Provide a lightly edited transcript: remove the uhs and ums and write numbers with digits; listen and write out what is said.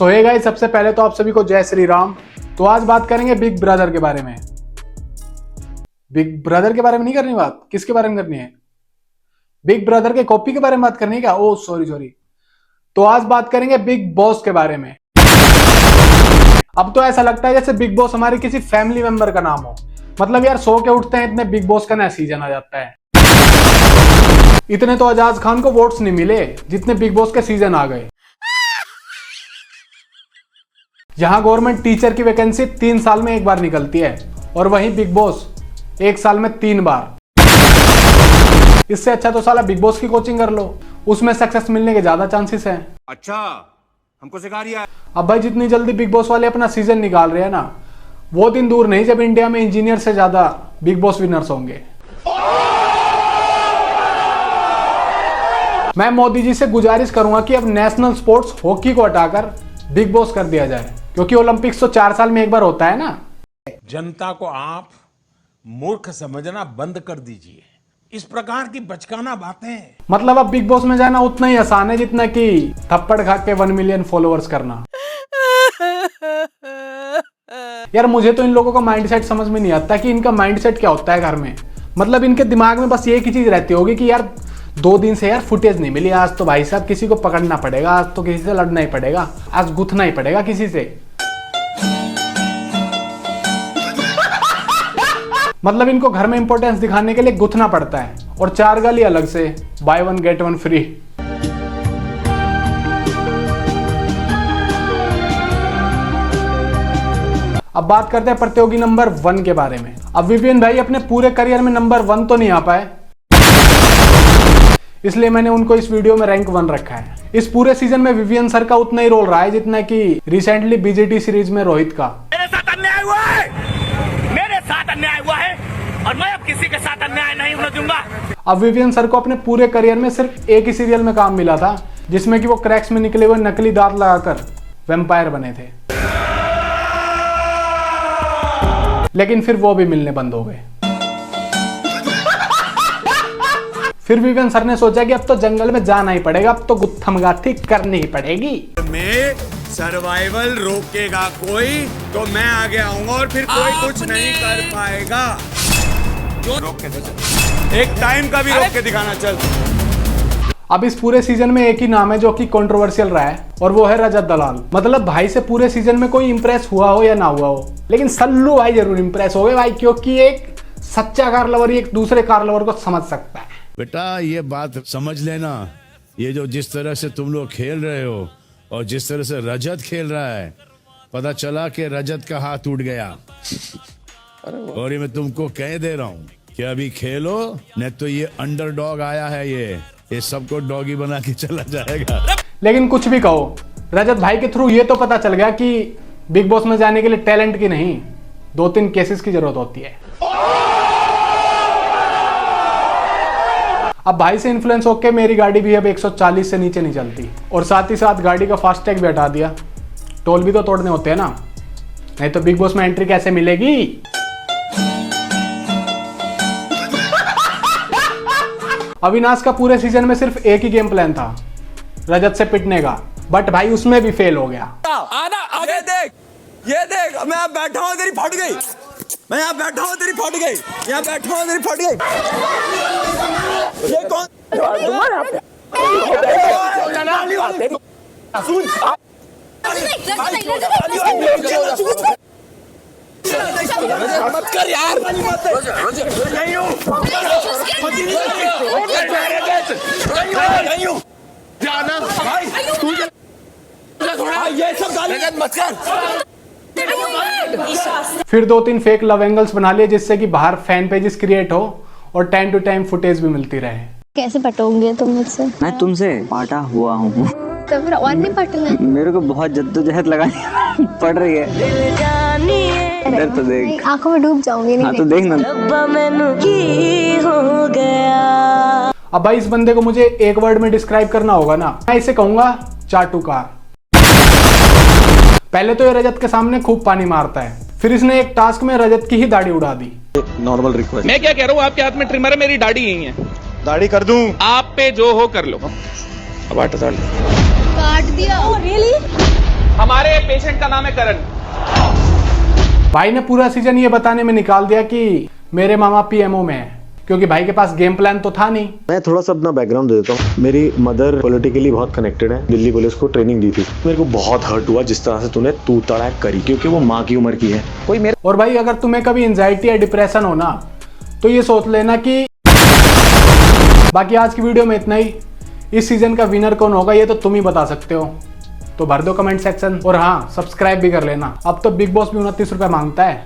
सो hey guys, सबसे पहले तो आप सभी को जय श्री राम। तो आज बात करेंगे बिग ब्रदर के बारे में। बिग ब्रदर के बारे में नहीं करनी बात, किसके बारे में करनी है? बिग ब्रदर के कॉपी के बारे में बात करनी है क्या? ओ सॉरी। तो आज बात करेंगे बिग बॉस के बारे में। अब तो ऐसा लगता है जैसे बिग बॉस हमारे किसी फैमिली मेंबर का नाम हो। मतलब यार सो के उठते हैं इतने बिग बॉस का नया सीजन आ जाता है। इतने तो अजाज खान को वोट्स नहीं मिले जितने बिग बॉस के सीजन आ गए। यहां गवर्नमेंट टीचर की वैकेंसी 3 साल में एक बार निकलती है और वहीं बिग बॉस 1 साल में 3 बार। इससे अच्छा तो साला बिग बॉस की कोचिंग कर लो, उसमें सक्सेस मिलने के ज्यादा चांसेस हैं। अच्छा, हमको सिखा रही है। अब भाई जितनी जल्दी बिग बॉस वाले अपना सीजन निकाल रहे हैं ना, वो दिन दूर नहीं जब इंडिया में इंजीनियर से ज्यादा बिग बॉस विनर्स होंगे। मैं मोदी जी से गुजारिश करूंगा कि अब नेशनल स्पोर्ट्स हॉकी को हटाकर बिग बॉस कर दिया जाए, क्योंकि ओलंपिक्स तो 4 साल में एक बार होता है ना। जनता को आप मूर्ख समझना बंद कर दीजिए। इस प्रकार की बचकाना बातें मतलब अब बिग बॉस में जाना उतना ही आसान है जितना कि थप्पड़ खा के 1 मिलियन फॉलोअर्स करना। यार मुझे तो इन लोगों का माइंडसेट समझ में नहीं आता कि इनका माइंडसेट क्या होता है घर में। मतलब इनके दिमाग में बस एक ही चीज रहती होगी कि यार 2 दिन से यार फुटेज नहीं मिली, आज तो भाई साहब किसी को पकड़ना पड़ेगा, आज तो किसी से लड़ना ही पड़ेगा, आज गुथना ही पड़ेगा किसी से। मतलब इनको घर में इंपॉर्टेंस दिखाने के लिए गुथना पड़ता है और 4 गाली अलग से, बाय 1 गेट 1 फ्री। अब बात करते हैं प्रतियोगी नंबर 1 के बारे में। अब विवियन भाई अपने पूरे करियर में नंबर 1 तो नहीं आ पाए, इसलिए मैंने उनको इस वीडियो में रैंक 1 रखा है। इस पूरे सीजन में विवियन सर का उतना ही रोल रहा है जितना कि रिसेंटली बीजेटी सीरीज में रोहित का। मेरे साथ अन्याय हुआ है, मेरे साथ अन्याय हुआ है और मैं अब किसी के साथ अन्याय नहीं होने दूंगा। अब विवियन सर को अपने पूरे करियर में सिर्फ एक ही सीरियल में काम मिला था, जिसमें कि वो क्रैक्स में निकले हुए नकली दांत लगाकर वैम्पायर बने थे, लेकिन फिर वो भी मिलने बंद हो गए। फिर विवियन सर ने सोचा कि अब तो जंगल में जाना ही पड़ेगा, अब तो गुत्थमगाथी करनी ही पड़ेगी। मैं सर्वाइवल रोकेगा कोई तो मैं आगे आऊंगा और फिर कोई कुछ नहीं कर पाएगा। रोक के तो चल, एक टाइम का भी रोक के दिखाना। चल अब इस पूरे सीजन में एक ही नाम है जो कि कंट्रोवर्शियल रहा है और वो है रजत दलाल। मतलब भाई से पूरे सीजन में कोई इंप्रेस हुआ हो या ना हुआ हो, लेकिन सल्लू भाई जरूर इंप्रेस हो गए भाई, क्योंकि एक सच्चा कार लवर एक दूसरे कार लवर को समझ सकता है। बेटा ये बात समझ लेना, ये जो जिस तरह से तुम लोग खेल रहे हो और जिस तरह से रजत खेल रहा है, पता चला कि रजत का हाथ टूट गया। और ये मैं तुमको कह दे रहा हूँ कि अभी खेलो, नहीं तो ये अंडरडॉग आया है, ये सबको डॉगी बना के चला जाएगा। लेकिन कुछ भी कहो, रजत भाई के थ्रू ये तो पता चल गया कि बिग बॉस में जाने के लिए टैलेंट की नहीं, 2-3 केसेस की जरूरत होती है। अब भाई से इन्फ्लुएंस होकर मेरी गाड़ी भी अब 140 से नीचे नहीं चलती, और साथ ही साथ गाड़ी का फास्टैग भी हटा दिया। टोल भी तो तोड़ने होते हैं ना, नहीं तो बिग बॉस में एंट्री कैसे मिलेगी। अविनाश का पूरे सीजन में सिर्फ एक ही गेम प्लान था, रजत से पिटने का, बट भाई उसमें भी फेल हो गया। आना आगे देख, ये देख, मैं यहाँ बैठा हूँ तेरी फट गई, मैं यहाँ बैठा हूँ तेरी फट गई, यहाँ बैठा हूँ तेरी फट गई। ये कौन? मत कर यार, नहीं हूँ, नहीं हूँ, जाना भाई, तू ये सब गाली मत कर। फिर 2-3 फेक लव एंगल्स बना लिए जिससे कि बाहर फैन पेजेस क्रिएट हो और टाइम टू टाइम फुटेज भी मिलती रहे। कैसे पटोगे तुम मुझसे? मैं तुमसे पाटा हुआ हूँ। तो फिर और नहीं पटना? मेरे को बहुत जद्दोजहद लगानी पड़ रही है। इधर तो देख, आंखों में डूब जाऊंगी। नहीं हाँ तो देख ना। अब भाई इस बंदे को मुझे एक वर्ड में डिस्क्राइब करना होगा ना, मैं इसे कहूंगा चाटुकार। पहले तो ये रजत के सामने खूब पानी मारता है, फिर इसने एक टास्क में रजत की ही दाढ़ी उड़ा दी। Normal request. मैं क्या कह रहा हूँ, आपके हाथ में ट्रिमर है, मेरी दाढ़ी यही है, दाढ़ी कर दूं? आप पे जो हो कर लो। अब आटा डाल काट दिया। रियली? हमारे पेशेंट का नाम है करण। भाई ने पूरा सीजन ये बताने में निकाल दिया कि मेरे मामा पीएमओ में है, क्योंकि भाई के पास गेम प्लान तो था नहीं। मैं थोड़ा सा अपना बैकग्राउंड दे देता हूँ। मेरी मदर पॉलिटिकली बहुत कनेक्टेड है, दिल्ली पुलिस को ट्रेनिंग दी थी। मेरे को बहुत हर्ट हुआ जिस तरह से तूने तू तड़ा करी, क्योंकि वो माँ की उम्र की है। कोई मेरे और भाई अगर तुम्हें कभी एंजाइटी या डिप्रेशन हो ना, तो ये सोच लेना कि बाकी आज की वीडियो में इतना ही। इस सीजन का विनर कौन होगा ये तो तुम ही बता सकते हो, तो भर दो कमेंट सेक्शन। और हाँ, सब्सक्राइब भी कर लेना। अब तो बिग बॉस भी 29 रुपए मांगता है।